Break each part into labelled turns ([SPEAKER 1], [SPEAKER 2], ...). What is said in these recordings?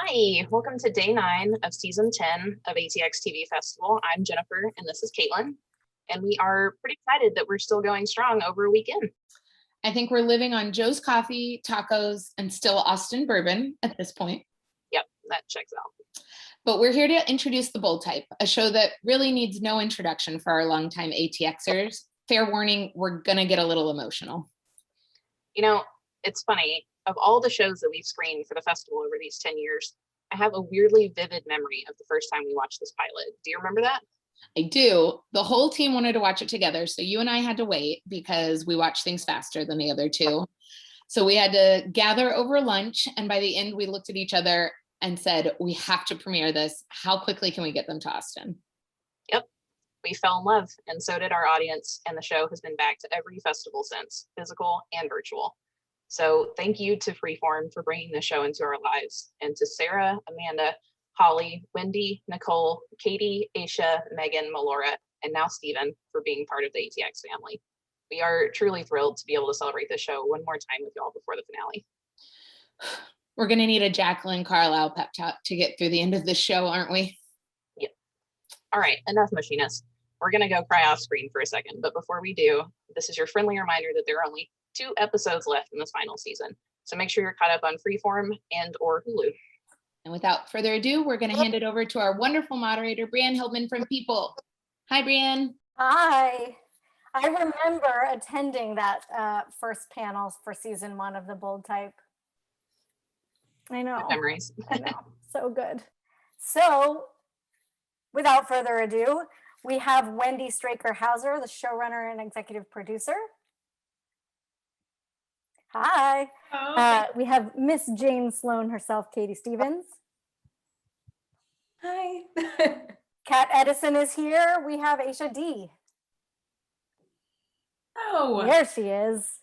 [SPEAKER 1] Hi, welcome to day 9 of season 10 of ATX TV Festival. I'm Jennifer and this is Caitlin, and we are pretty excited that we're still going strong over a weekend.
[SPEAKER 2] I think we're living on Joe's coffee, tacos, and still Austin bourbon at this point.
[SPEAKER 1] Yep, that checks out.
[SPEAKER 2] But we're here to introduce The Bold Type, a show that really needs no introduction for our longtime ATXers. Fair warning, we're gonna get a little emotional.
[SPEAKER 1] You know, it's funny, of all the shows that we've screened for the festival over these 10 years, I have a weirdly vivid memory of the first time we watched this pilot. Do you remember that?
[SPEAKER 2] I do. The whole team wanted to watch it together, so you and I had to wait because we watch things faster than the other two. So we had to gather over lunch, and by the end, we looked at each other and said, we have to premiere this. How quickly can we get them to Austin?
[SPEAKER 1] Yep, we fell in love, and so did our audience, and the show has been back to every festival since, physical and virtual. So thank you to Freeform for bringing the show into our lives, and to Sarah, Amanda, Holly, Wendy, Nicole, Katie, Aisha, Megan, Melora, and now Steven for being part of the ATX family. We are truly thrilled to be able to celebrate the show one more time with y'all before the finale.
[SPEAKER 2] We're going to need a Jacqueline Carlisle pep talk to get through the end of the show, aren't we?
[SPEAKER 1] Yep. All right, enough mushiness. We're going to go cry off screen for a second, but before we do, this is your friendly reminder that there are only 2 episodes left in this final season. So make sure you're caught up on Freeform and or Hulu.
[SPEAKER 2] And without further ado, we're going to hand it over to our wonderful moderator, Brianne Hildman from People. Hi, Brianne.
[SPEAKER 3] Hi. I remember attending that first panels for season 1 of The Bold Type. I know.
[SPEAKER 1] Good memories.
[SPEAKER 3] I know. So good. So, without further ado, we have Wendy Straker Hauser, the showrunner and executive producer. Hi. We have Miss Jane Sloan herself, Katie Stevens.
[SPEAKER 4] Hi.
[SPEAKER 3] Kat Edison is here. We have Aisha D.
[SPEAKER 4] Oh.
[SPEAKER 3] There she is.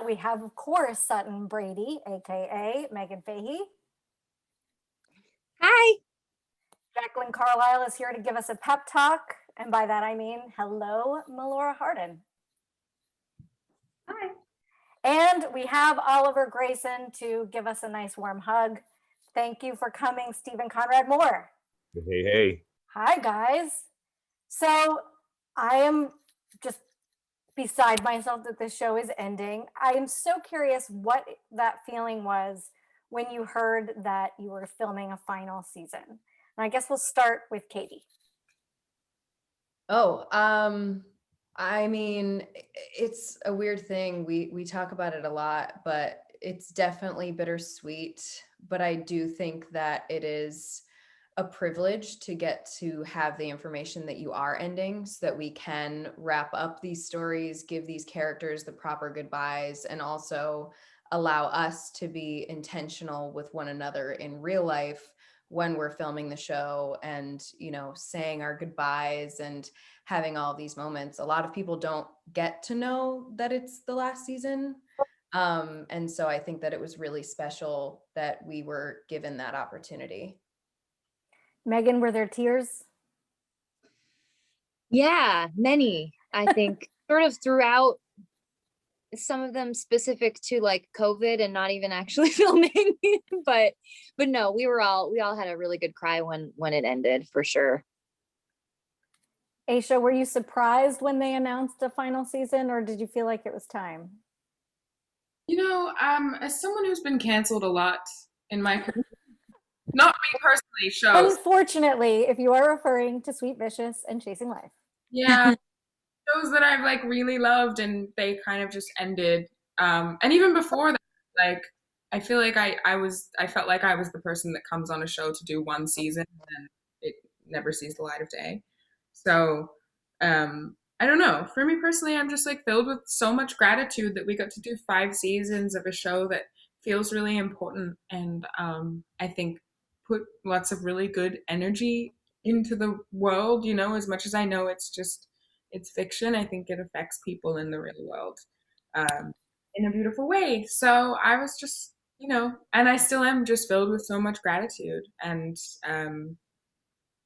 [SPEAKER 3] We have, of course, Sutton Brady, aka Megan Fahey.
[SPEAKER 5] Hi.
[SPEAKER 3] Jacqueline Carlisle is here to give us a pep talk, and by that I mean hello, Melora Hardin.
[SPEAKER 4] Hi.
[SPEAKER 3] And we have Oliver Grayson to give us a nice warm hug. Thank you for coming, Stephen Conrad Moore.
[SPEAKER 6] Hey, hey.
[SPEAKER 3] Hi, guys. So I am just beside myself that this show is ending. I am so curious what that feeling was when you heard that you were filming a final season. And I guess we'll start with Katie.
[SPEAKER 4] I mean, it's a weird thing. We talk about it a lot, but it's definitely bittersweet. But I do think that it is a privilege to get to have the information that you are ending so that we can wrap up these stories, give these characters the proper goodbyes, and also allow us to be intentional with one another in real life when we're filming the show and, you know, saying our goodbyes and having all these moments. A lot of people don't get to know that it's the last season. And so I think that it was really special that we were given that opportunity.
[SPEAKER 3] Megan, were there tears?
[SPEAKER 5] Yeah, many, I think, sort of throughout, some of them specific to like COVID and not even actually filming, but no, we all had a really good cry when it ended, for sure.
[SPEAKER 3] Aisha, were you surprised when they announced a final season, or did you feel like it was time?
[SPEAKER 7] You know, as someone who's been canceled a lot in my career, not me personally, shows.
[SPEAKER 3] Unfortunately, if you are referring to Sweet Vicious and Chasing Life.
[SPEAKER 7] Yeah, shows that I've like really loved and they kind of just ended. And even before that, like I feel like I felt like I was the person that comes on a show to do one season and it never sees the light of day. So I don't know. For me personally, I'm just like filled with so much gratitude that we got to do 5 seasons of a show that feels really important and I think put lots of really good energy into the world, you know, as much as I know it's fiction, I think it affects people in the real world in a beautiful way. So I was just, you know, and I still am just filled with so much gratitude and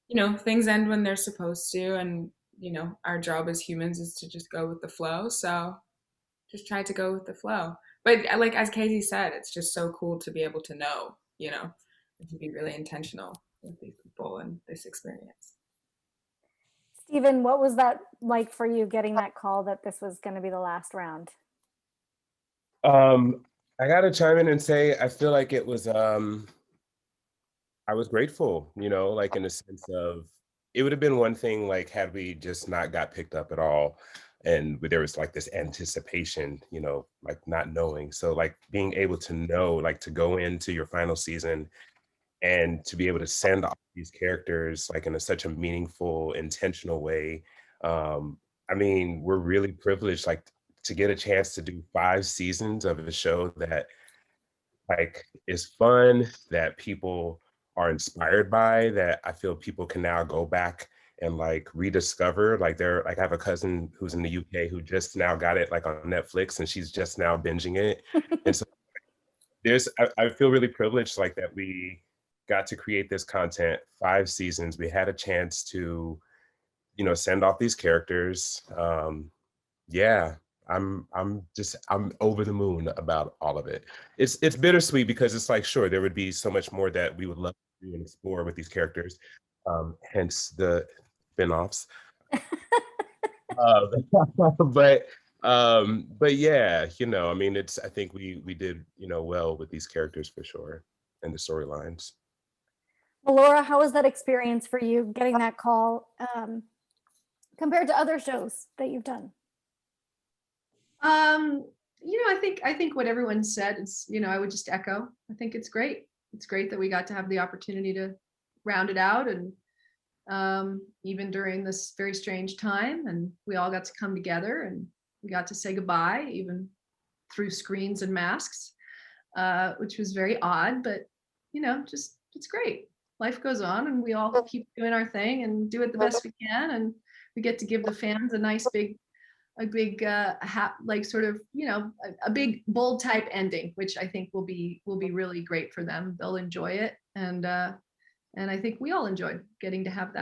[SPEAKER 7] you know, things end when they're supposed to, and you know, our job as humans is to just go with the flow. So just try to go with the flow. But like as Katie said, it's just so cool to be able to know, you know, and to be really intentional with these people and this experience.
[SPEAKER 3] Stephen, what was that like for you, getting that call that this was going to be the last round?
[SPEAKER 6] I gotta chime in and say I feel like it was I was grateful, like in the sense of it would have been one thing like had we just not got picked up at all and there was like this anticipation, like not knowing. So like being able to know, like to go into your final season and to be able to send off these characters like in such a meaningful, intentional way. I mean, we're really privileged like to get a chance to do 5 seasons of a show that like is fun, that people are inspired by, that I feel people can now go back and like rediscover. Like I have a cousin who's in the UK who just now got it like on Netflix and she's just now binging it. And so I feel really privileged like that we got to create this content, 5 seasons. We had a chance to, send off these characters. Yeah, I'm over the moon about all of it. It's bittersweet because it's like, sure, there would be so much more that we would love to do and explore with these characters, hence the spin-offs. But yeah, I mean, I think we did, well with these characters for sure and the storylines.
[SPEAKER 3] Well, Laura, how was that experience for you, getting that call compared to other shows that you've done?
[SPEAKER 8] I think what everyone said is, I would just echo. I think it's great. It's great that we got to have the opportunity to round it out, and even during this very strange time, and we all got to come together and we got to say goodbye, even through screens and masks, which was very odd, but just it's great. Life goes on, and we all keep doing our thing and do it the best we can, and we get to give the fans a nice big like sort of a big bold type ending, which I think will be really great for them. They'll enjoy it, and I think we all enjoyed getting to have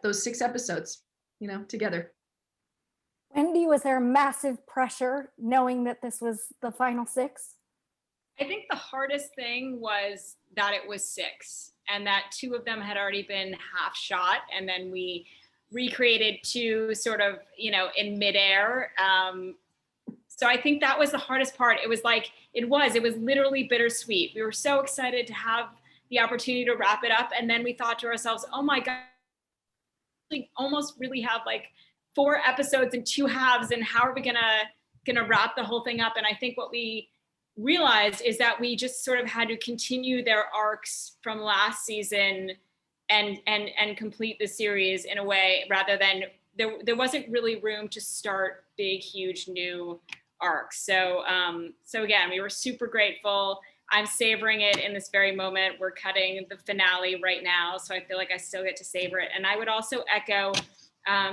[SPEAKER 8] those 6 episodes together.
[SPEAKER 3] Wendy, was there massive pressure knowing that this was the final 6?
[SPEAKER 9] I think the hardest thing was that it was 6 and that 2 of them had already been half shot, and then we recreated 2 sort of, in midair. So I think that was the hardest part. It was literally bittersweet. We were so excited to have the opportunity to wrap it up. And then we thought to ourselves, oh my God, we almost really have like 4 episodes in 2 halves. And how are we gonna wrap the whole thing up? And I think what we realized is that we just sort of had to continue their arcs from last season and complete the series in a way, rather than there wasn't really room to start big, huge new arcs. So again, we were super grateful. I'm savoring it in this very moment. We're cutting the finale right now, so I feel like I still get to savor it. And I would also echo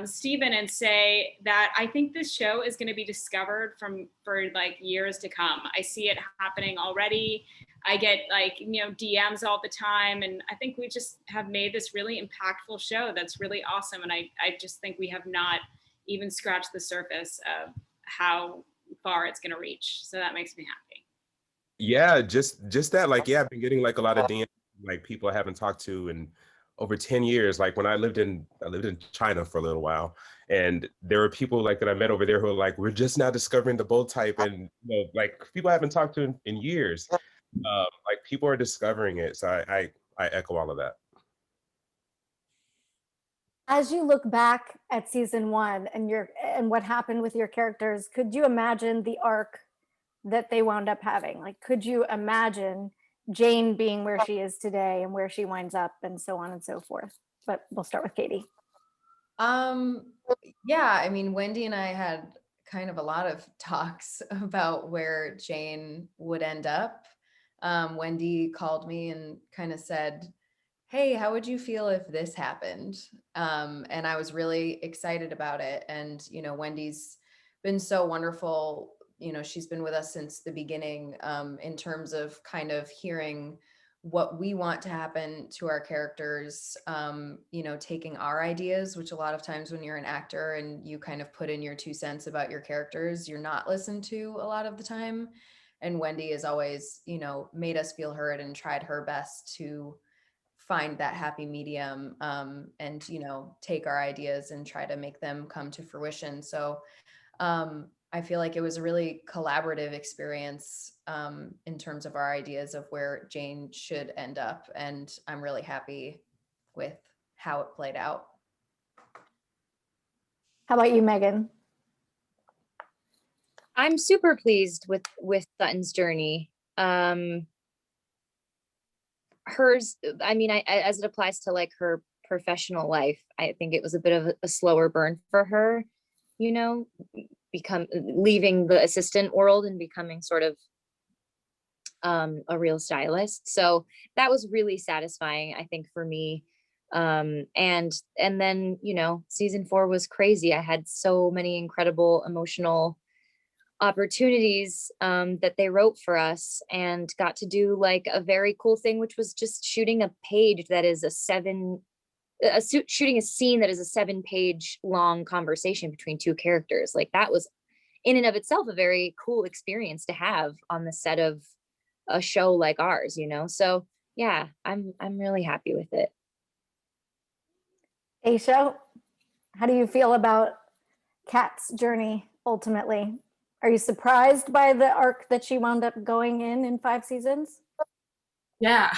[SPEAKER 9] Stephen and say that I think this show is going to be discovered for like years to come. I see it happening already. I get DMs all the time, and I think we just have made this really impactful show that's really awesome. And I just think we have not even scratched the surface of how far it's going to reach. So that makes me happy.
[SPEAKER 6] Yeah, just that, like, yeah, I've been getting like a lot of DMs, like people I haven't talked to in over 10 years. Like when I lived in China for a little while, and there were people like that I met over there who are like, we're just now discovering the bold type, and like people I haven't talked to in years. Like people are discovering it. So I echo all of that.
[SPEAKER 3] As you look back at season 1 and what happened with your characters, could you imagine the arc that they wound up having? Like, could you imagine Jane being where she is today and where she winds up and so on and so forth? But we'll start with Katie.
[SPEAKER 4] Yeah, I mean, Wendy and I had kind of a lot of talks about where Jane would end up. Wendy called me and kind of said, hey, how would you feel if this happened? And I was really excited about it. And, Wendy's been so wonderful. She's been with us since the beginning, in terms of kind of hearing what we want to happen to our characters, taking our ideas, which a lot of times when you're an actor and you kind of put in your 2 cents about your characters, you're not listened to a lot of the time. And Wendy has always, you know, made us feel heard and tried her best to find that happy medium, and, you know, take our ideas and try to make them come to fruition. So I feel like it was a really collaborative experience, in terms of our ideas of where Jane should end up. And I'm really happy with how it played out.
[SPEAKER 3] How about you, Megan?
[SPEAKER 5] I'm super pleased with Sutton's journey. Hers, I mean, as it applies to like her professional life, I think it was a bit of a slower burn for her, you know, leaving the assistant world and becoming sort of a real stylist. So that was really satisfying, I think, for me. And then, you know, season 4 was crazy. I had so many incredible emotional opportunities that they wrote for us, and got to do like a very cool thing, which was just shooting a page that is shooting a scene that is a 7-page long conversation between 2 characters. Like that was in and of itself a very cool experience to have on the set of a show like ours, you know? So yeah, I'm really happy with it.
[SPEAKER 3] Aisha, how do you feel about Kat's journey ultimately? Are you surprised by the arc that she wound up going in 5 seasons?
[SPEAKER 7] Yeah.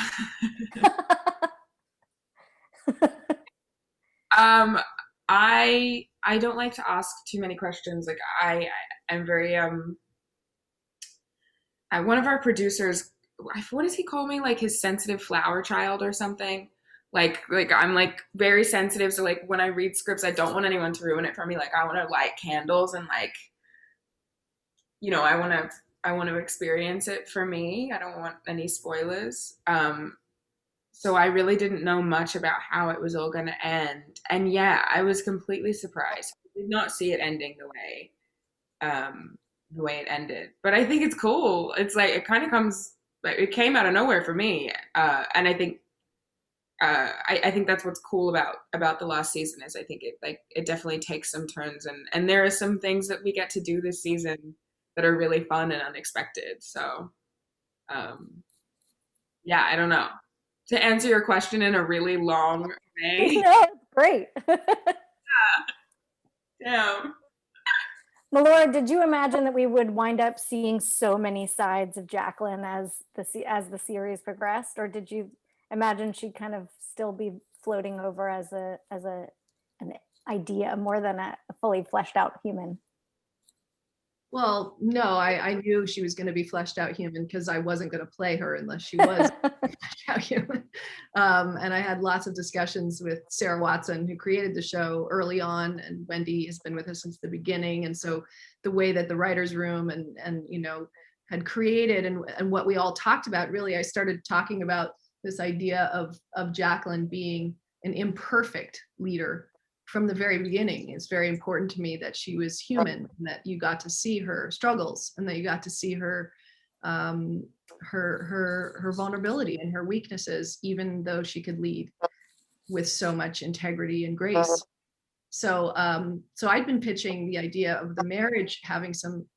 [SPEAKER 7] I don't like to ask too many questions. Like I'm very one of our producers, what does he call me? Like his sensitive flower child or something. Like I'm like very sensitive. So like when I read scripts, I don't want anyone to ruin it for me. Like I want to light candles and like, you know, I want to experience it for me. I don't want any spoilers. So I really didn't know much about how it was all going to end. And yeah, I was completely surprised. I did not see it ending the way it ended. But I think it's cool. It's like, it kind of comes, like, it came out of nowhere for me. And I think, I think that's what's cool about the last season is I think it definitely takes some turns, and there are some things that we get to do this season that are really fun and unexpected. So, yeah, I don't know. To answer your question in a really long way.
[SPEAKER 3] No, great.
[SPEAKER 7] Yeah.
[SPEAKER 3] Melora, did you imagine that we would wind up seeing so many sides of Jacqueline as the series progressed, or did you imagine she'd kind of still be floating over as an idea more than a fully fleshed out human?
[SPEAKER 8] Well, no, I knew she was going to be fleshed out human because I wasn't going to play her unless she was fleshed out human. And I had lots of discussions with Sarah Watson, who created the show early on, and Wendy has been with us since the beginning. And so the way that the writer's room and you know, had created and what we all talked about, really, I started talking about this idea of Jacqueline being an imperfect leader from the very beginning. It's very important to me that she was human, and that you got to see her struggles, and that you got to see her her vulnerability and her weaknesses, even though she could lead with so much integrity and grace. So so I'd been pitching the idea of the marriage having some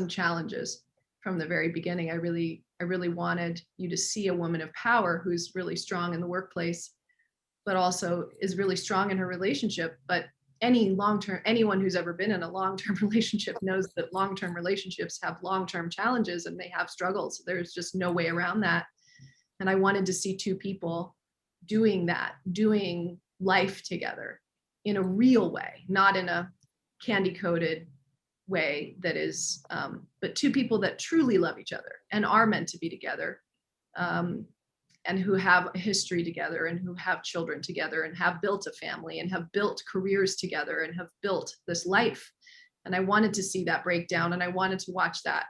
[SPEAKER 8] challenges from the very beginning. I really wanted you to see a woman of power who's really strong in the workplace, but also is really strong in her relationship. But anyone who's ever been in a long-term relationship knows that long-term relationships have long-term challenges and they have struggles. There's just no way around that. And I wanted to see 2 people doing that, doing life together in a real way, not in a candy-coated way that is, but 2 people that truly love each other and are meant to be together. And who have a history together, and who have children together, and have built a family, and have built careers together, and have built this life. And I wanted to see that breakdown, and I wanted to watch that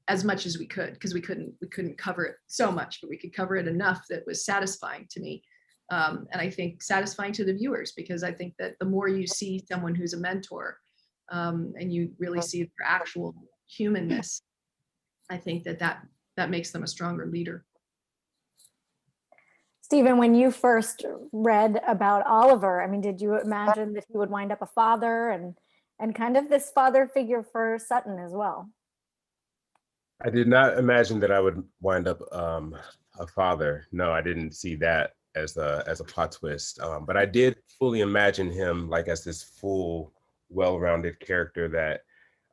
[SPEAKER 8] as much as we could, because we couldn't cover it so much, but we could cover it enough that was satisfying to me. And I think satisfying to the viewers, because I think that the more you see someone who's a mentor, and you really see their actual humanness, I think that makes them a stronger leader.
[SPEAKER 3] Stephen, when you first read about Oliver, I mean, did you imagine that he would wind up a father and kind of this father figure for Sutton as well?
[SPEAKER 6] I did not imagine that I would wind up a father. No, I didn't see that as a plot twist. But I did fully imagine him like as this full, well-rounded character that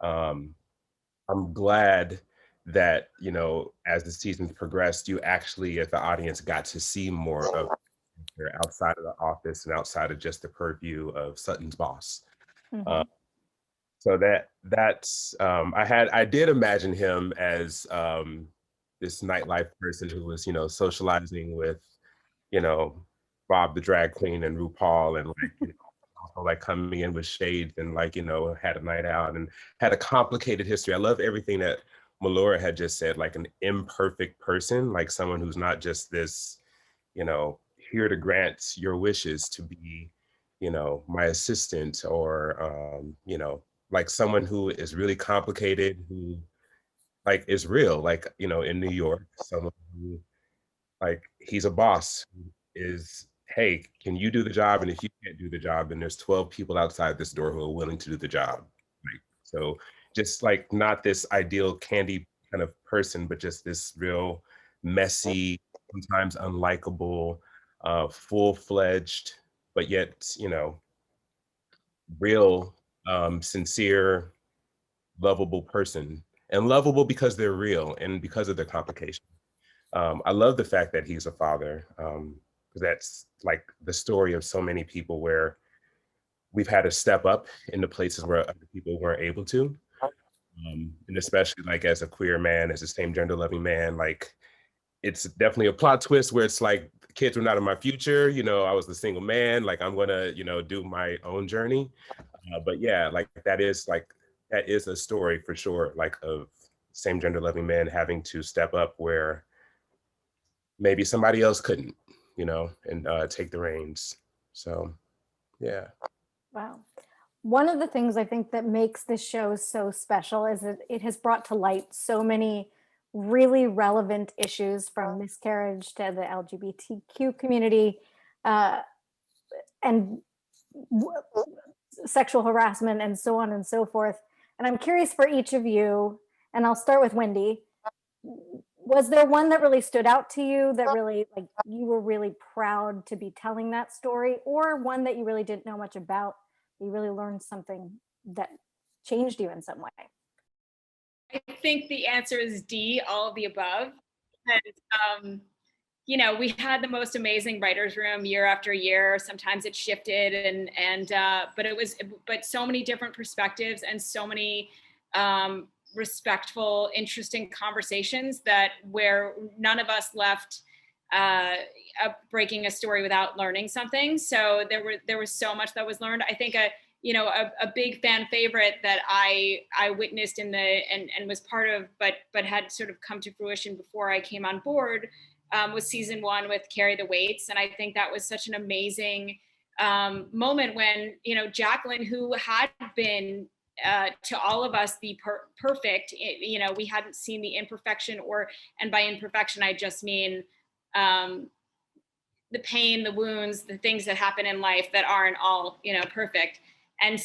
[SPEAKER 6] um, I'm glad that, you know, as the seasons progressed, you actually, as the audience, got to see more of her outside of the office and outside of just the purview of Sutton's boss.
[SPEAKER 3] Mhm.
[SPEAKER 6] So that's I did imagine him as this nightlife person who was, you know, socializing with, you know, Bob the drag queen and RuPaul, and like, you know, also like coming in with shades and like, you know, had a night out and had a complicated history. I love everything that Melora had just said, like an imperfect person, like someone who's not just this, you know, here to grant your wishes to be, you know, my assistant, or you know, like someone who is really complicated, who like is real, like, you know, in New York, someone who like he's a boss who is, hey, can you do the job? And if you can't do the job, then there's 12 people outside this door who are willing to do the job. Like, so just like not this ideal candy kind of person, but just this real messy, sometimes unlikable, full-fledged, but yet, you know, real, sincere, lovable person. And lovable because they're real and because of their complication. I love the fact that he's a father, because that's like the story of so many people where we've had to step up into places where other people weren't able to. And especially like as a queer man, as a same gender loving man, like it's definitely a plot twist where it's like kids were not in my future. You know, I was the single man, like I'm gonna, you know, do my own journey. But yeah, like that is a story for sure, like of same gender loving men having to step up where maybe somebody else couldn't, you know, and take the reins. So, yeah.
[SPEAKER 3] Wow. One of the things I think that makes this show so special is that it has brought to light so many really relevant issues, from miscarriage to the LGBTQ community, uh, and sexual harassment, and so on and so forth. And I'm curious for each of you, and I'll start with Wendy. Was there one that really stood out to you, that really, like, you were really proud to be telling that story, or one that you really didn't know much about, you really learned something that changed you in some way?
[SPEAKER 9] I think the answer is D, all of the above. And, you know, we had the most amazing writers' room year after year. Sometimes it shifted, but so many different perspectives and so many respectful, interesting conversations that where none of us left breaking a story without learning something. So there was so much that was learned. I think a big fan favorite that I witnessed and was part of, but had sort of come to fruition before I came on board, was season 1 with Carry the Weights. And I think that was such an amazing moment when, you know, Jacqueline, who had been to all of us the perfect, you know, we hadn't seen the imperfection, and by imperfection, I just mean the pain, the wounds, the things that happen in life that aren't all, you know, perfect. And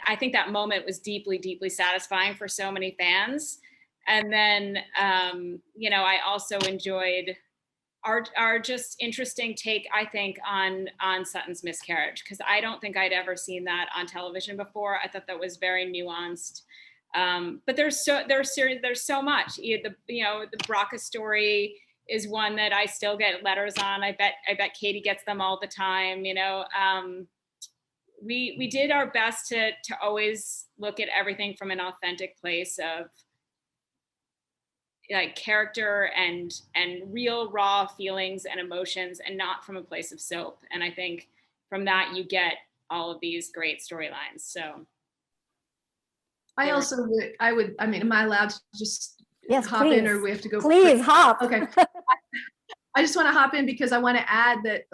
[SPEAKER 9] I think that moment was deeply, deeply satisfying for so many fans. And then, you know, I also enjoyed our just interesting take, I think, on Sutton's miscarriage, because I don't think I'd ever seen that on television before. I thought that was very nuanced. But there's so much. The BRCA story is one that I still get letters on. I bet Katie gets them all the time. You know, we did our best to always look at everything from an authentic place of like character and real raw feelings and emotions, and not from a place of soap. And I think from that you get all of these great storylines. So
[SPEAKER 8] I would, I mean, am I allowed to just hop
[SPEAKER 3] please.
[SPEAKER 8] in, or we have to go?
[SPEAKER 3] Please hop.
[SPEAKER 8] Okay. I just want to hop in because I want to add that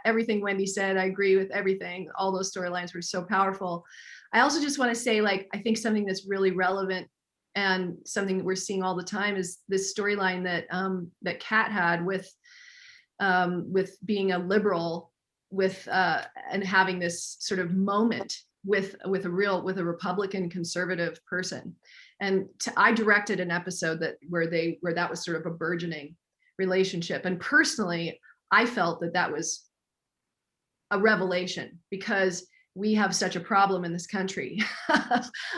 [SPEAKER 8] everything Wendy said, I agree with everything. All those storylines were so powerful. I also just want to say, like, I think something that's really relevant and something that we're seeing all the time is this storyline that that Kat had with being a liberal, with and having this sort of moment with a Republican conservative person. And I directed an episode where that was sort of a burgeoning relationship. And personally, I felt that was a revelation, because we have such a problem in this country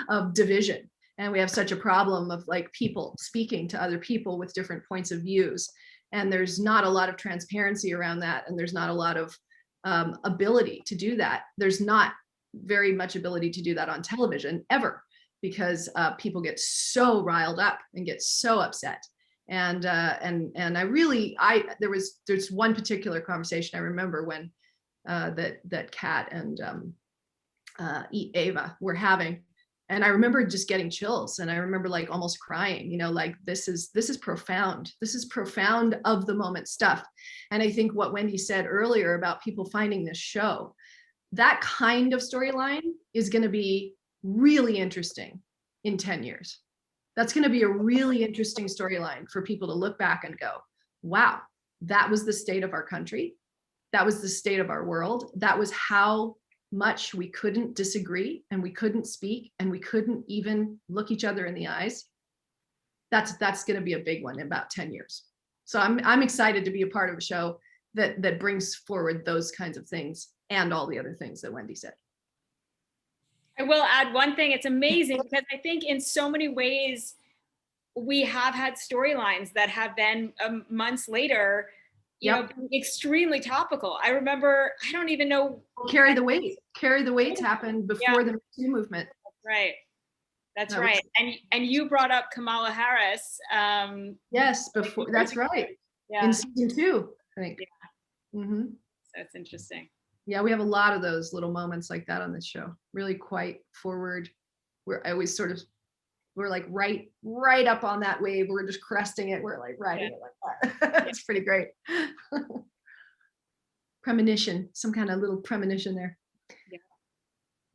[SPEAKER 8] of division. And we have such a problem of like people speaking to other people with different points of views. And there's not a lot of transparency around that. And there's not a lot of ability to do that. There's not very much ability to do that on television ever, because people get so riled up and get so upset. And there's one particular conversation I remember when that Kat and Ava were having, and I remember just getting chills, and I remember like almost crying, you know, like this is profound. This is profound of the moment stuff. And I think what Wendy said earlier about people finding this show, that kind of storyline is going to be really interesting in 10 years. That's going to be a really interesting storyline for people to look back and go, wow, that was the state of our country. That was the state of our world. That was how much we couldn't disagree, and we couldn't speak, and we couldn't even look each other in the eyes. That's going to be a big one in about 10 years. So I'm excited to be a part of a show that brings forward those kinds of things and all the other things that Wendy said.
[SPEAKER 9] I will add one thing. It's amazing because I think in so many ways we have had storylines that have been months later, you know, extremely topical. I remember, I don't even know.
[SPEAKER 8] Carry the Weight. Carry the Weight happened before the Me Too movement.
[SPEAKER 9] Right. That's right. And you brought up Kamala Harris.
[SPEAKER 8] Yes, before. That's right.
[SPEAKER 9] Yeah.
[SPEAKER 8] In season 2, I think.
[SPEAKER 9] Yeah.
[SPEAKER 8] Mm-hmm.
[SPEAKER 9] So it's interesting.
[SPEAKER 8] Yeah, we have a lot of those little moments like that on this show. Really quite forward. We're like right up on that wave. We're just cresting it. We're like riding it like that. It's pretty great. Premonition, some kind of little premonition there.
[SPEAKER 9] Yeah.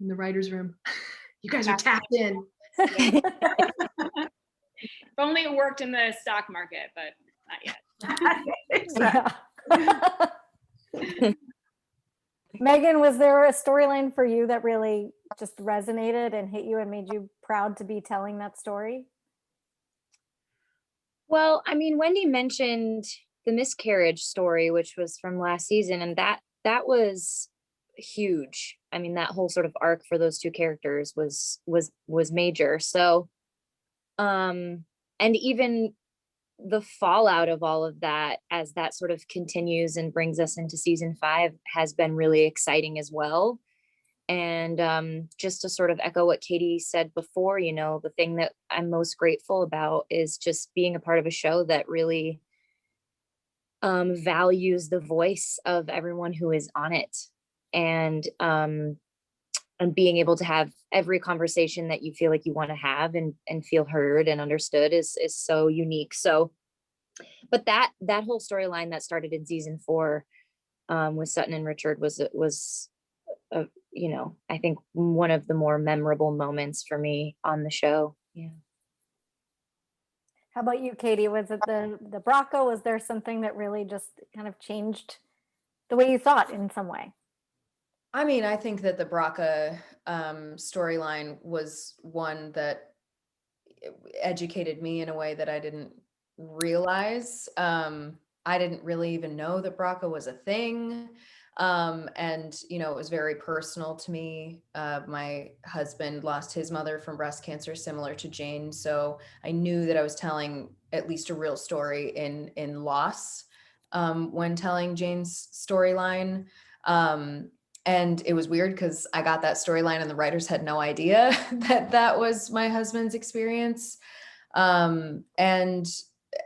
[SPEAKER 8] In the writer's room. You guys are tapped in.
[SPEAKER 9] If only it worked in the stock market, but not yet.
[SPEAKER 8] Exactly.
[SPEAKER 3] Megan, was there a storyline for you that really just resonated and hit you and made you proud to be telling that story?
[SPEAKER 5] Well, I mean, Wendy mentioned the miscarriage story, which was from last season, and that was huge. I mean, that whole sort of arc for those two characters was major. So, and even the fallout of all of that as that sort of continues and brings us into season 5 has been really exciting as well. And just to sort of echo what Katie said before, you know, the thing that I'm most grateful about is just being a part of a show that really values the voice of everyone who is on it, and being able to have every conversation that you feel like you want to have and feel heard and understood is so unique. So, but that whole storyline that started in season 4 with Sutton and Richard was you know, I think one of the more memorable moments for me on the show. Yeah.
[SPEAKER 3] How about you, Katie? Was it the BRCA? Was there something that really just kind of changed the way you thought in some way?
[SPEAKER 4] I mean, I think that the BRCA storyline was one that educated me in a way that I didn't realize. I didn't really even know that BRCA was a thing. And, you know, it was very personal to me. My husband lost his mother from breast cancer, similar to Jane. So I knew that I was telling at least a real story in loss when telling Jane's storyline. And it was weird because I got that storyline and the writers had no idea that was my husband's experience. And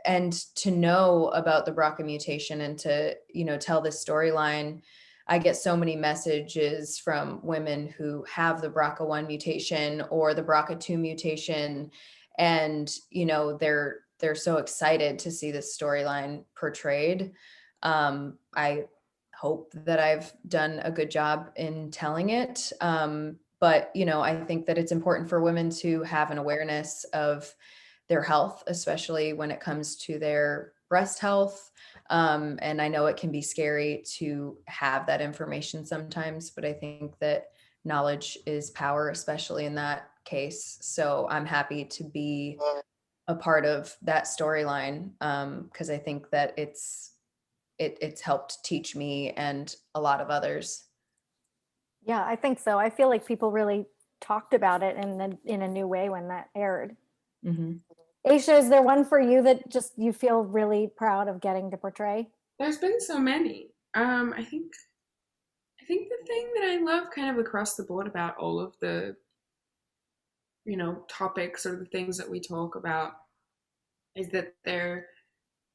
[SPEAKER 4] to know about the BRCA mutation and to, you know, tell this storyline, I get so many messages from women who have the BRCA1 mutation or the BRCA2 mutation. And, you know, they're so excited to see this storyline portrayed. I hope that I've done a good job in telling it. But, you know, I think that it's important for women to have an awareness of their health, especially when it comes to their breast health. And I know it can be scary to have that information sometimes, but I think that knowledge is power, especially in that case. So I'm happy to be a part of that storyline, because I think that it's helped teach me and a lot of others.
[SPEAKER 3] Yeah, I think so. I feel like people really talked about it in a new way when that aired.
[SPEAKER 4] Mm-hmm.
[SPEAKER 3] Aisha, is there one for you that just you feel really proud of getting to portray?
[SPEAKER 7] There's been so many. I think the thing that I love kind of across the board about all of the, topics or the things that we talk about is that they're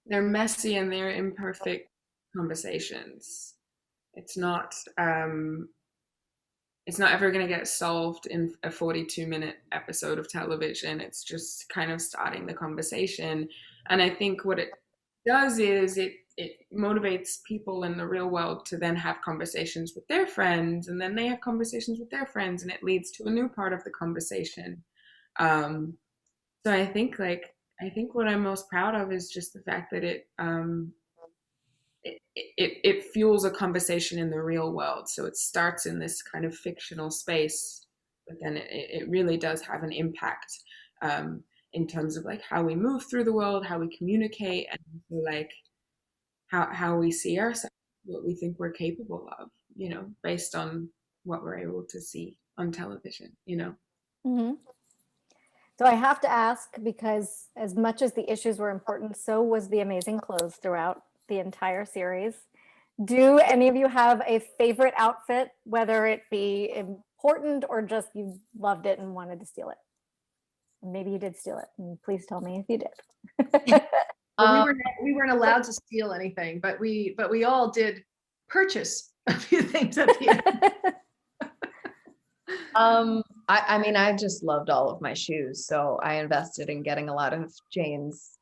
[SPEAKER 7] messy and they're imperfect conversations. It's not ever going to get solved in a 42-minute episode of television. It's just kind of starting the conversation. And I think what it does is it motivates people in the real world to then have conversations with their friends, and then they have conversations with their friends, and it leads to a new part of the conversation. So I think what I'm most proud of is just the fact that it fuels a conversation in the real world. So it starts in this kind of fictional space, but then it really does have an impact in terms of like how we move through the world, how we communicate, and like how we see ourselves, what we think we're capable of, based on what we're able to see on television,
[SPEAKER 3] Mm-hmm. So I have to ask, because as much as the issues were important, so was the amazing clothes throughout the entire series. Do any of you have a favorite outfit, whether it be important or just you loved it and wanted to steal it? Maybe you did steal it, and please tell me if you did.
[SPEAKER 8] Well, we weren't allowed to steal anything, but we all did purchase a few things at the end.
[SPEAKER 4] I mean, I just loved all of my shoes, so I invested in getting a lot of Jane's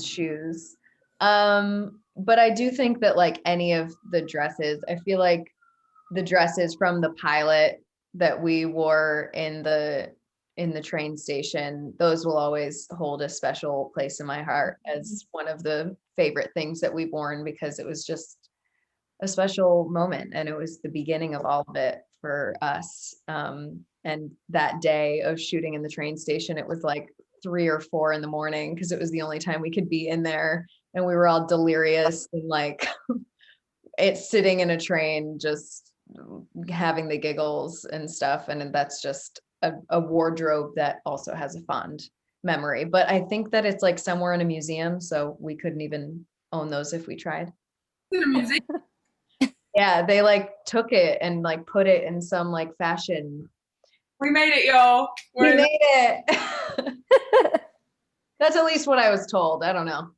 [SPEAKER 4] shoes. But I do think that like any of the dresses, I feel like the dresses from the pilot that we wore in the train station, those will always hold a special place in my heart as one of the favorite things that we've worn, because it was just a special moment and it was the beginning of all of it for us. And that day of shooting in the train station, it was like 3 or 4 in the morning because it was the only time we could be in there, and we were all delirious and like it's sitting in a train just having the giggles and stuff. And that's just a wardrobe that also has a fond memory, but I think that it's like somewhere in a museum, so we couldn't even own those if we tried.
[SPEAKER 7] In a museum.
[SPEAKER 4] Yeah, they like took it and like put it in some like fashion.
[SPEAKER 7] We made it, y'all.
[SPEAKER 4] We made it. That's at least what I was told. I don't know.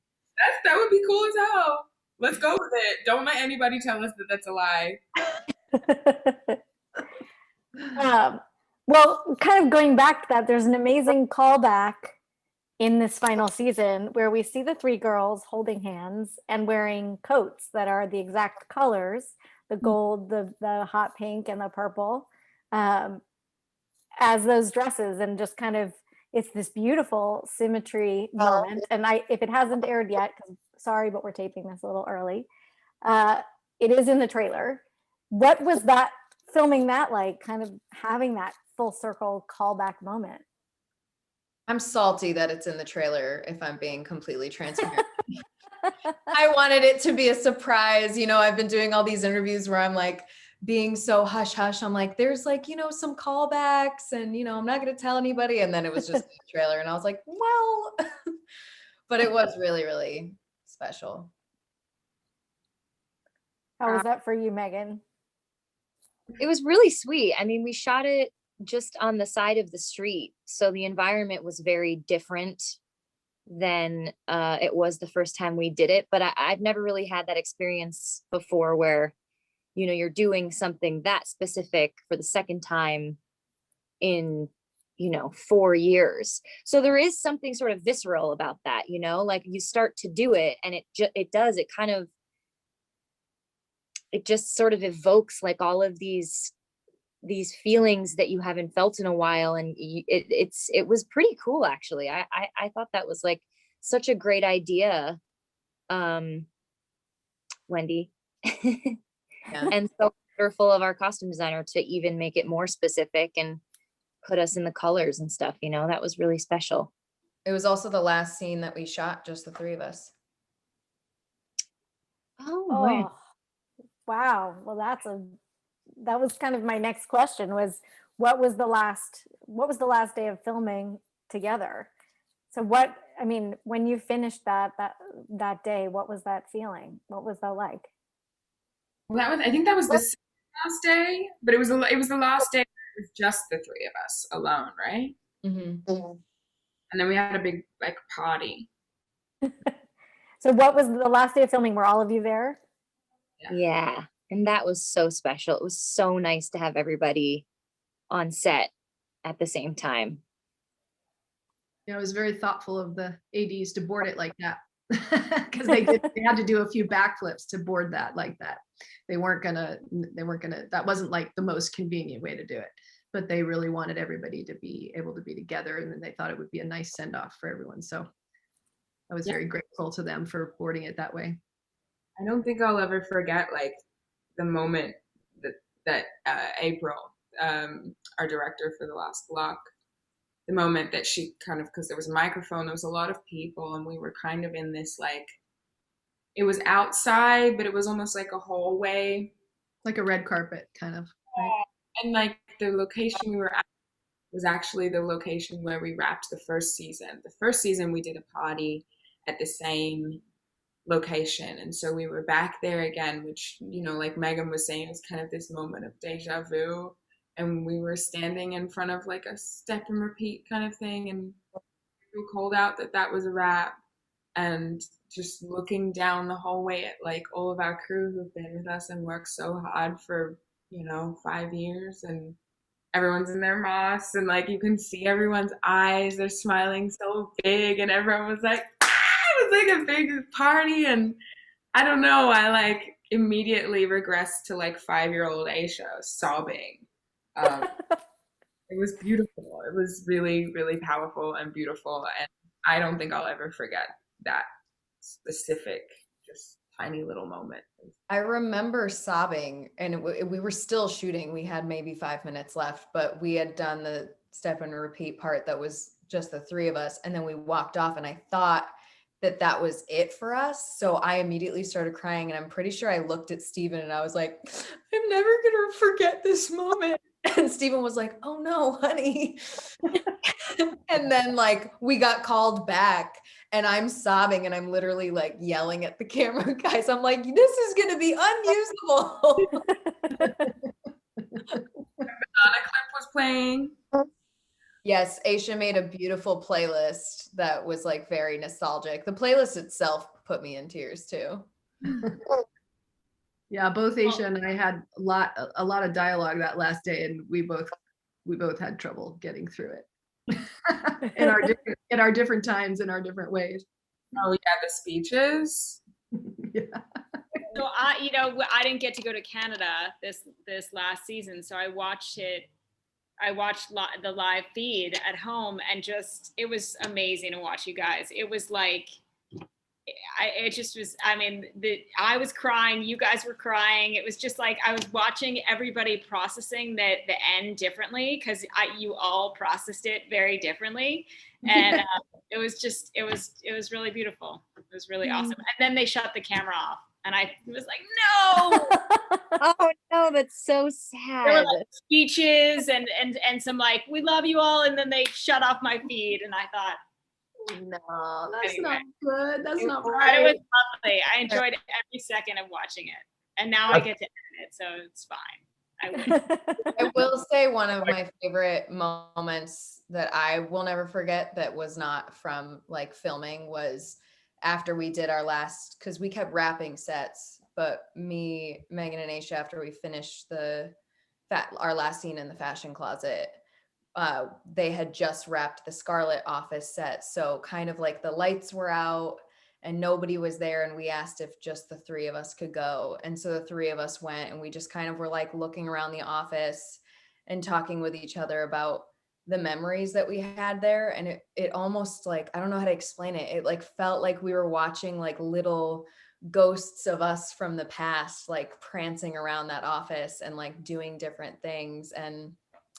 [SPEAKER 7] That would be cool as hell. Let's go with it. Don't let anybody tell us that that's a lie.
[SPEAKER 3] Well, kind of going back to that, there's an amazing callback in this final season where we see the 3 girls holding hands and wearing coats that are the exact colors, the gold, the hot pink, and the purple, as those dresses. And just kind of, it's this beautiful symmetry moment. And if it hasn't aired yet, because sorry, but we're taping this a little early, it is in the trailer. What was that, filming that like, kind of having that full circle callback moment?
[SPEAKER 4] I'm salty that it's in the trailer, if I'm being completely transparent. I wanted it to be a surprise. I've been doing all these interviews where I'm like being so hush hush. I'm like, there's like, some callbacks and, I'm not going to tell anybody. And then it was just a trailer and I was like, well, but it was really, really special.
[SPEAKER 3] How was that for you, Megan?
[SPEAKER 5] It was really sweet. I mean, we shot it just on the side of the street, so the environment was very different than it was the first time we did it. But I've never really had that experience before where, you're doing something that specific for the second time in, 4 years. So there is something sort of visceral about that, like you start to do it and it just sort of evokes like all of these feelings that you haven't felt in a while. And it was pretty cool, actually. I thought that was like such a great idea Wendy.
[SPEAKER 4] Yeah.
[SPEAKER 5] And so wonderful of our costume designer to even make it more specific and put us in the colors and stuff, you know, that was really special.
[SPEAKER 4] It was also the last scene that we shot, just the three of us.
[SPEAKER 5] Oh, right.
[SPEAKER 3] Oh, wow. Well, that was kind of my next question was what was the last day of filming together? So when you finished that day, what was that feeling? What was that like?
[SPEAKER 7] Well, I think that was the last day, but it was the last day with just the three of us alone, right?
[SPEAKER 4] Mm-hmm.
[SPEAKER 7] And then we had a big like party.
[SPEAKER 3] So what was the last day of filming? Were all of you there?
[SPEAKER 5] Yeah. And that was so special. It was so nice to have everybody on set at the same time.
[SPEAKER 8] You know, it was very thoughtful of the ADs to board it like that because they had to do a few backflips to board that like that. They weren't gonna, that wasn't like the most convenient way to do it, but they really wanted everybody to be able to be together. And then they thought it would be a nice send off for everyone. So I was very grateful to them for boarding it that way.
[SPEAKER 7] I don't think I'll ever forget like the moment that April, our director for the last block, the moment that she kind of, because there was a microphone, there was a lot of people, and we were kind of in this like, it was outside, but it was almost like a hallway.
[SPEAKER 8] Like a red carpet kind of. Right?
[SPEAKER 7] And like the location we were at was actually the location where we wrapped the first season. The first season we did a party at the same location. And so we were back there again, which, you know, like Megan was saying, was kind of this moment of deja vu. And we were standing in front of like a step and repeat kind of thing. And we called out that was a wrap. And just looking down the hallway at like all of our crew who've been with us and worked so hard for, you know, 5 years, and everyone's in their masks, and like you can see everyone's eyes, they're smiling so big, and everyone was like, it was like a big party. And I don't know, I like immediately regressed to like 5-year-old Aisha sobbing. It was beautiful. It was really, really powerful and beautiful, and I don't think I'll ever forget that specific, just tiny little moment.
[SPEAKER 4] I remember sobbing, and we were still shooting. We had maybe 5 minutes left, but we had done the step and repeat part that was just the three of us. And then we walked off, and I thought that was it for us. So I immediately started crying, and I'm pretty sure I looked at Steven and I was like, I'm never going to forget this moment. And Steven was like, oh no, honey. And then like we got called back, and I'm sobbing, and I'm literally like yelling at the camera guys. I'm like, this is going to be unusable.
[SPEAKER 7] Madonna clip was playing.
[SPEAKER 4] Yes, Aisha made a beautiful playlist that was like very nostalgic. The playlist itself put me in tears too.
[SPEAKER 8] Yeah, both Aisha and I had a lot of dialogue that last day, and we both had trouble getting through it. in our different times, in our different ways.
[SPEAKER 7] Oh yeah, the speeches.
[SPEAKER 8] Yeah.
[SPEAKER 9] So I didn't get to go to Canada this last season, so I watched the live feed at home, and just it was amazing to watch you guys. It was like I was crying, you guys were crying. It was just like I was watching everybody processing the end differently, because you all processed it very differently, and it was really beautiful. It was really awesome. And then they shut the camera off, and I was like, no.
[SPEAKER 5] Oh no, that's so sad.
[SPEAKER 9] There were like speeches and some like, we love you all, and then they shut off my feed, and I thought,
[SPEAKER 8] no, that's
[SPEAKER 9] anyway.
[SPEAKER 8] not good. That's not
[SPEAKER 9] But
[SPEAKER 8] right.
[SPEAKER 9] it was lovely. I enjoyed every second of watching it, and now I get to edit it, so it's fine.
[SPEAKER 4] I will say one of my favorite moments that I will never forget that was not from like filming was after we did our last, because we kept wrapping sets, but me, Megan, and Aisha, after we finished our last scene in the fashion closet, they had just wrapped the Scarlet office set. So kind of like the lights were out and nobody was there, and we asked if just the three of us could go. And so the three of us went, and we just kind of were like looking around the office and talking with each other about the memories that we had there. And it almost like, I don't know how to explain it. It like felt like we were watching like little ghosts of us from the past, like prancing around that office and like doing different things. And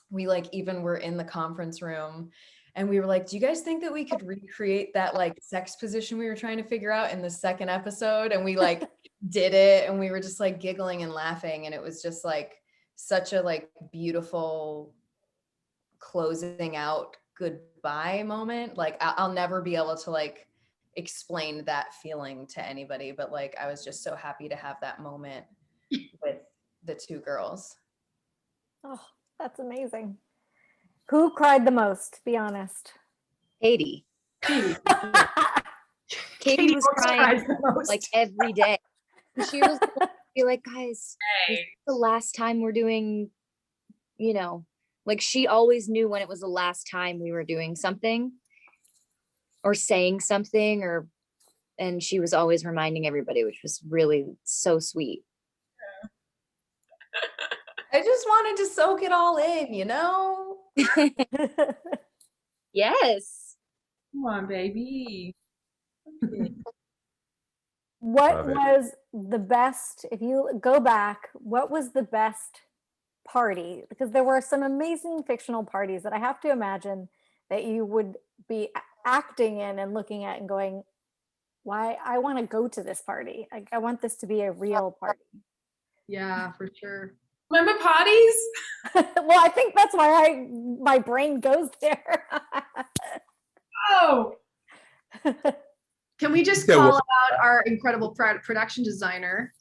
[SPEAKER 4] we like even were in the conference room and we were like, do you guys think that we could recreate that like sex position we were trying to figure out in the second episode? And we like did it, and we were just like giggling and laughing. And it was just like such a like beautiful closing out goodbye moment. Like I'll never be able to like explain that feeling to anybody, but like I was just so happy to have that moment with the two girls.
[SPEAKER 3] Oh, that's amazing. Who cried the most? Be honest.
[SPEAKER 5] Katie. Katie was crying like every day. She was be like, guys, this is the last time we're doing, you know, like she always knew when it was the last time we were doing something or saying something, and she was always reminding everybody, which was really so sweet.
[SPEAKER 4] I just wanted to soak it all in, you know?
[SPEAKER 5] Yes.
[SPEAKER 7] Come on, baby.
[SPEAKER 3] What was the best, if you go back, what was the best party? Because there were some amazing fictional parties that I have to imagine that you would be acting in and looking at and going, why, I want to go to this party. I want this to be a real party.
[SPEAKER 8] Yeah, for sure.
[SPEAKER 7] Remember parties?
[SPEAKER 3] Well, I think that's why my brain goes there.
[SPEAKER 7] Oh.
[SPEAKER 8] Can we just call out our incredible production designer?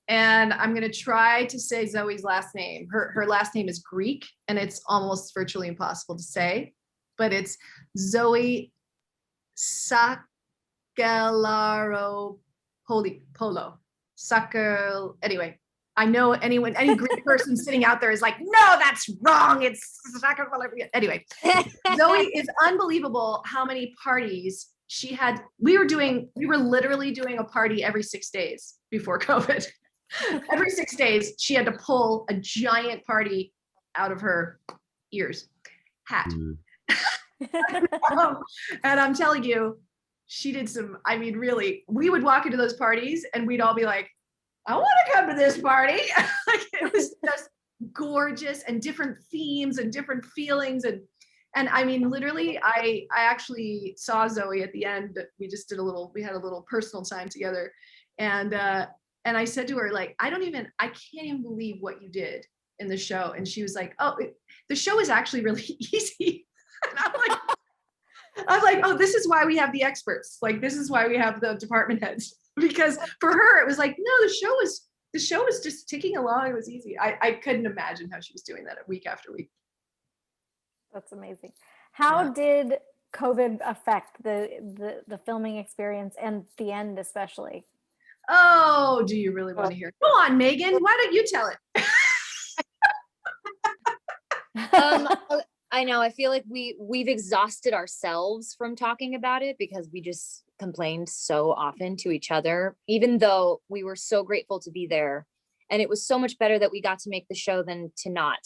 [SPEAKER 8] And I'm going to try to say Zoe's last name. Her last name is Greek, and it's almost virtually impossible to say, but it's Zoe Sakelaro Polo. Anyway, I know any Greek person sitting out there is like, no, that's wrong. It's anyway. Zoe is unbelievable how many parties she had. We were literally doing a party every 6 days before COVID. Every 6 days, she had to pull a giant party out of her hat. And I'm telling you, she did some, I mean, really, we would walk into those parties and we'd all be like, I want to come to this party. Like, it was just gorgeous, and different themes and different feelings. And I mean, literally, I actually saw Zoe at the end. We had a little personal time together. And I said to her, like, I can't even believe what you did in the show. And she was like, oh, the show is actually really easy. And I'm like, oh, this is why we have the experts. Like, this is why we have the department heads. Because for her, it was like, no, the show was just ticking along. It was easy. I couldn't imagine how she was doing that week after week.
[SPEAKER 3] That's amazing. How did COVID affect the filming experience and the end especially?
[SPEAKER 8] Oh, do you really want to hear? Go on, Megan. Why don't you tell it?
[SPEAKER 5] I know. I feel like we've exhausted ourselves from talking about it because we just complained so often to each other, even though we were so grateful to be there. And it was so much better that we got to make the show than to not.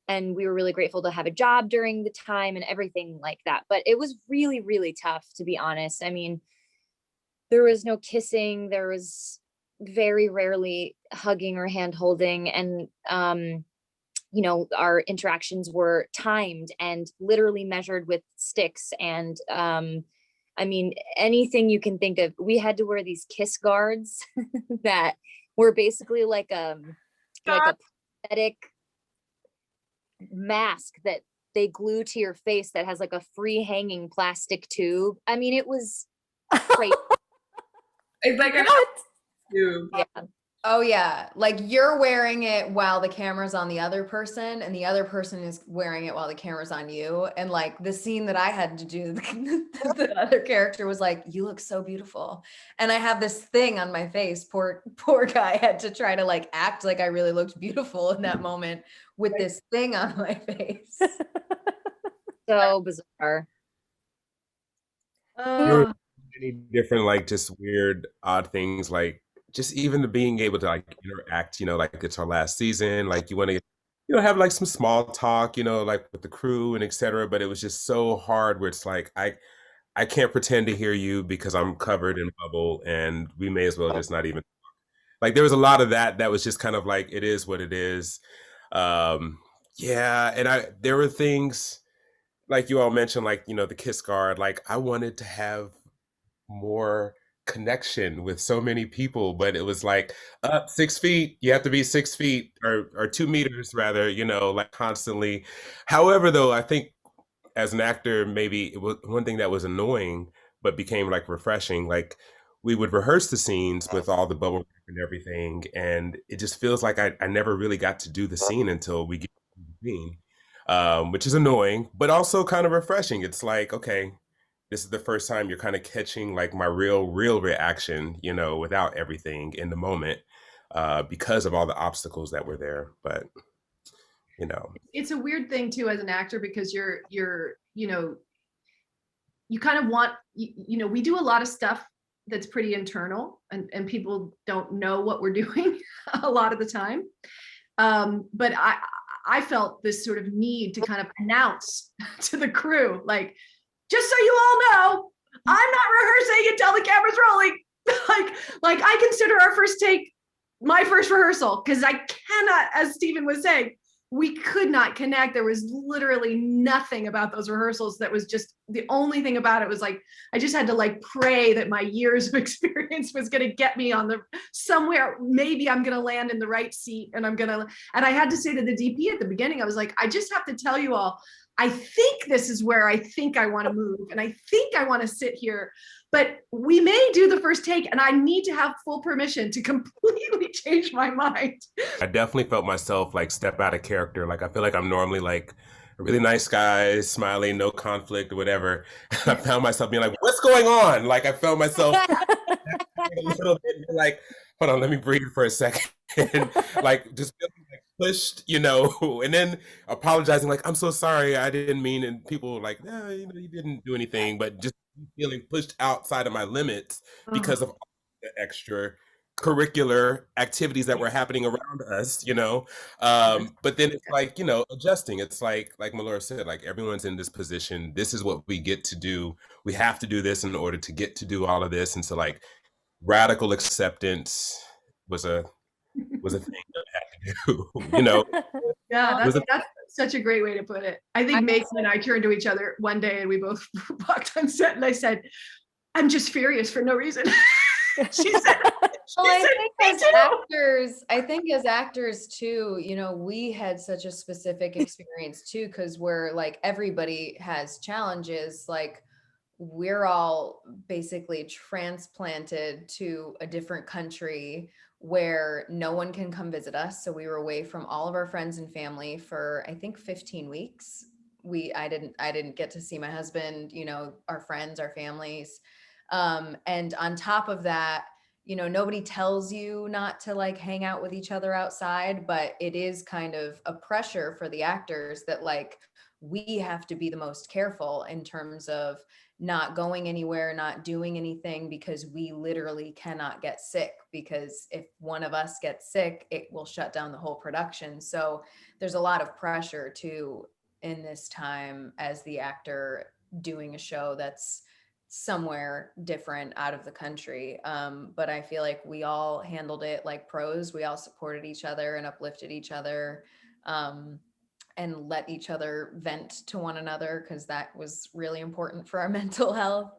[SPEAKER 5] And we were really grateful to have a job during the time and everything like that. But it was really, really tough, to be honest. I mean, there was no kissing. There was very rarely hugging or hand holding. And, you know, our interactions were timed and literally measured with sticks. And, I mean, anything you can think of. We had to wear these kiss guards that were basically like a prosthetic mask that they glue to your face that has like a free hanging plastic tube. I mean, it was crazy.
[SPEAKER 7] It's like a tube.
[SPEAKER 5] Yeah.
[SPEAKER 4] Oh yeah, like you're wearing it while the camera's on the other person, and the other person is wearing it while the camera's on you. And like the scene that I had to do, the other character was like, "You look so beautiful," and I have this thing on my face. Poor guy had to try to like act like I really looked beautiful in that moment with this thing on my face.
[SPEAKER 5] So bizarre.
[SPEAKER 6] Many different, like, just weird, odd things, like just even the being able to like interact, you know, like it's our last season, like you want to have like some small talk, like with the crew and etc. But it was just so hard where it's like I can't pretend to hear you because I'm covered in bubble, and we may as well just not even like. There was a lot of that was just kind of like it is what it is. Um, yeah, and there were things like you all mentioned, like the Kiss Guard. Like I wanted to have more connection with so many people, but it was like up 6 feet, you have to be 6 feet or 2 meters rather, like constantly. However, though, I think as an actor, maybe it was one thing that was annoying, but became like refreshing. Like we would rehearse the scenes with all the bubble wrap and everything, and it just feels like I never really got to do the scene until we get to the scene, which is annoying, but also kind of refreshing. It's like, okay, this is the first time you're kind of catching like my real reaction, without everything in the moment, because of all the obstacles that were there. But
[SPEAKER 8] it's a weird thing too as an actor because you're you kind of want we do a lot of stuff that's pretty internal and people don't know what we're doing a lot of the time. But I felt this sort of need to kind of announce to the crew, like, just so you all know, I'm not rehearsing until the camera's rolling. like I consider our first take my first rehearsal because I cannot, as Stephen was saying, we could not connect. There was literally nothing about those rehearsals that was just, the only thing about it was like, I just had to like pray that my years of experience was going to get me on somewhere. Maybe I'm going to land in the right seat and I had to say to the DP at the beginning, I was like, I just have to tell you all, I think this is where I think I want to move. And I think I want to sit here, but we may do the first take and I need to have full permission to completely change my mind.
[SPEAKER 6] I definitely felt myself like step out of character. Like I feel like I'm normally like a really nice guy, smiling, no conflict or whatever. I found myself being like, what's going on? Like I felt myself a little bit like, hold on, let me breathe for a second. Like just feeling like pushed, and then apologizing, like, I'm so sorry, I didn't mean, and people were like, no, you didn't do anything, but just feeling pushed outside of my limits because of all the extra curricular activities that were happening around us, but then it's like, adjusting. It's like Melora said, like everyone's in this position. This is what we get to do. We have to do this in order to get to do all of this. And so like radical acceptance was a thing that I had to do,
[SPEAKER 8] Yeah, that's such a great way to put it. I think Megan and I turned to each other one day and we both walked on set and I said, I'm just furious for no reason. She said,
[SPEAKER 4] I think as actors too, we had such a specific experience too, because we're like, everybody has challenges. Like we're all basically transplanted to a different country where no one can come visit us. So we were away from all of our friends and family for, I think, 15 weeks. I didn't get to see my husband, our friends, our families. And on top of that, nobody tells you not to like hang out with each other outside, but it is kind of a pressure for the actors that like, we have to be the most careful in terms of not going anywhere, not doing anything, because we literally cannot get sick, because if one of us gets sick, it will shut down the whole production. So there's a lot of pressure too in this time as the actor doing a show that's somewhere different out of the country. But I feel like we all handled it like pros. We all supported each other and uplifted each other. And let each other vent to one another, because that was really important for our mental health.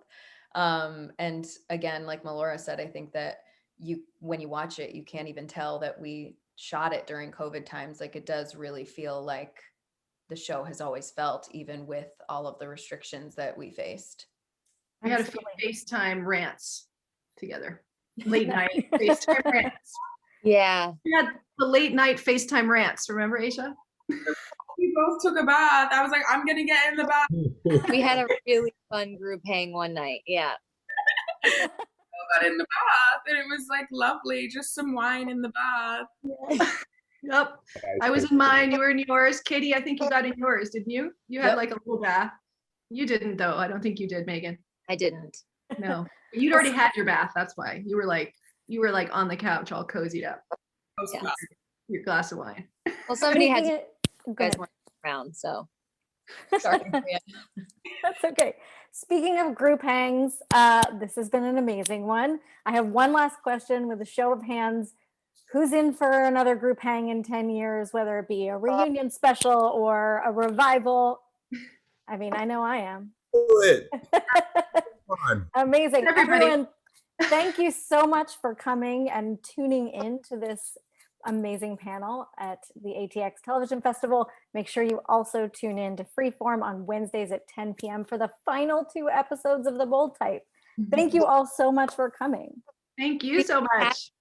[SPEAKER 4] And again, like Melora said, I think that when you watch it, you can't even tell that we shot it during COVID times. Like it does really feel like the show has always felt, even with all of the restrictions that we faced.
[SPEAKER 8] We had a few FaceTime rants together, late night FaceTime rants.
[SPEAKER 5] Yeah.
[SPEAKER 8] We had the late night FaceTime rants. Remember, Aisha?
[SPEAKER 7] We both took a bath. I was like, I'm gonna get in the bath.
[SPEAKER 5] We had a really fun group hang one night. Yeah.
[SPEAKER 7] I got in the bath and it was like lovely, just some wine in the bath.
[SPEAKER 8] Yep. I was in mine, you were in yours. Katie, I think you got in yours, didn't you? You had like a little bath. You didn't though. I don't think you did, Megan.
[SPEAKER 5] I didn't.
[SPEAKER 8] No. You'd already had your bath, that's why. You were like on the couch all cozied up.
[SPEAKER 7] Yes.
[SPEAKER 8] Your glass of wine.
[SPEAKER 5] Well, somebody had to
[SPEAKER 3] Go
[SPEAKER 5] guys
[SPEAKER 3] ahead.
[SPEAKER 5] weren't around, so.
[SPEAKER 4] Sorry, Maria.
[SPEAKER 3] That's okay. Speaking of group hangs, this has been an amazing one. I have one last question with a show of hands. Who's in for another group hang in 10 years, whether it be a reunion special or a revival? I mean, I know I am.
[SPEAKER 6] Do it. Come on.
[SPEAKER 3] Amazing.
[SPEAKER 8] Everybody.
[SPEAKER 3] Everyone, thank you so much for coming and tuning in to this amazing panel at the ATX Television Festival. Make sure you also tune in to Freeform on Wednesdays at 10 p.m. for the final 2 episodes of The Bold Type. Thank you all so much for coming.
[SPEAKER 8] Thank you so much.